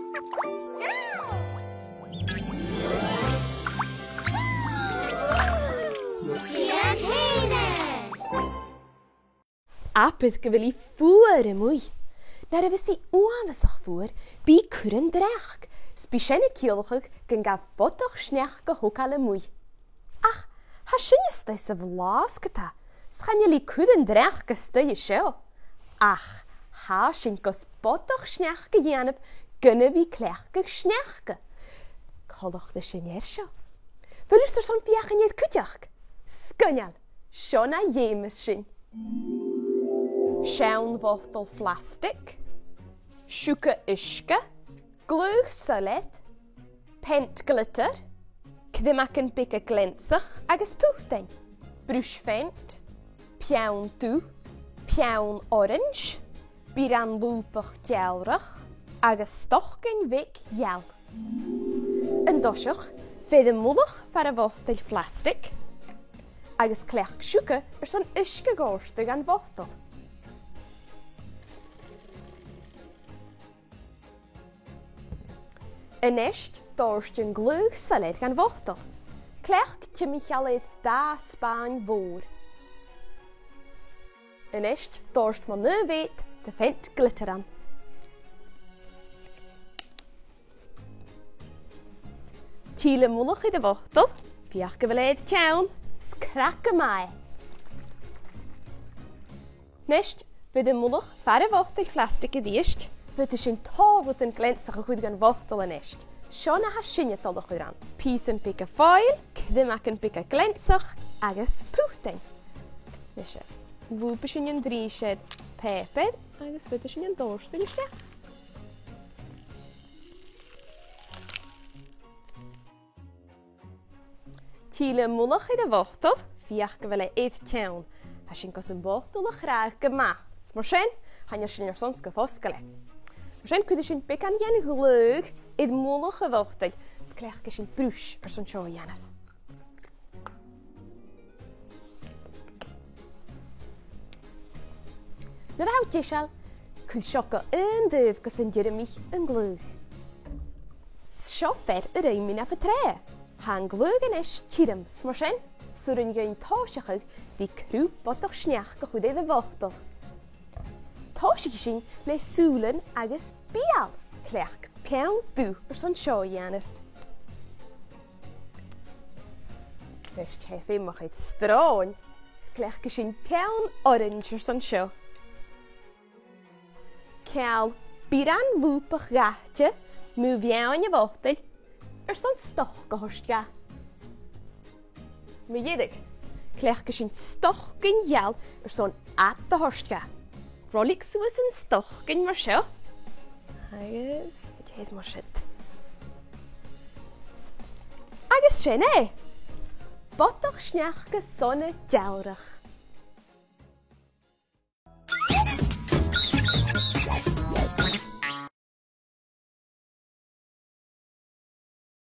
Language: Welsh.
Apydd gyfel I ffwr y mwy. Na'r efo si oan ysach ffwr, bi cwrn drech. Sbysien y ciolchig gan gaf bodach-sneachda gyhwcal y mwy. Ach, ha sy'n ystau sy'n flas gyda. Sgan yli cwrn drech gystau y sio. Ach, ha sy'n gos bodach-sneachda gianab gynna fi clechga sneachga. Colwch dy sy'n ersio. Fel yw'r son fiach yn iedd cwdiach. Sgynnal, siona iemes sy'n. Siawn fotel plastic, siwca isga, glwg syled, pent glitter, cyddimac yn biga glensach agos pwhtein, brwys fent, piawn dw, piawn orange, biran lwbach diawrach, agos stochgyn fig ial. Yn dosiwch, fydd y mwlwch far y fotel plastic, agos clech siwca son isga gorstig gan fotel. Ynesht, dorst yn glwg syled gan fotel. Clech tymichalydd da Sbaen fôr. Ynesht, dorst man nefyd dy fent glitteran. Tiel y mwlwch I dy fotel, fiach gyfaled cawn, sgrac y mae. Nesht, fydd y mwlwch far y fotel plastic y ddysg, fydd sy'n tofod yn glensach o chwyd gan fotel yn esht. Siôn a ha sy'n ydolwch o'i ran. Pys yn pica ffoil, cyddimac yn pica glensach, agos pwhtein. Nesio, fwb sy'n yn drised peped, agos fydd sy'n yn dorst yn eisiau. Tiel y mwlwch I dy fotel, fiach gyfel e eith tiawn. Ha sy'n gos yn fotel o chrag gyma. Smor sy'n, hanya sy'n yr sons gyffosgale. Sy'n cwyd sy'n becan gan glwg idd mwlwch y fotel, sglech gysyn brwys ar son sio ianaf. Na'r awd eisial, cwyd sioco yn dyf gos yn Jeremich yn glwg. Siofer yr eimin af y tre. Han glwg yn eich tirym smorsen, sŵr yn gyn tosiachig di crw bodach-sneachda chwyd y fotel. Tosig sy'n le sŵlen agos bial. Clech piawn dw ar son sio ianaf. Fes heffi moch eid strawn. Clech sy'n piawn orange ar son sio. Cael biran lwbach gahtia mw fiawn y fotel ar son stoch gohostga. Mi yedig. Clech sy'n stoch gyn ial ar son at dy hostga. Rolig sŵs yn stoch gyn mar sio. Agos, jes mar sydd. Agos sy'n bodach-sneachda son y diawrach.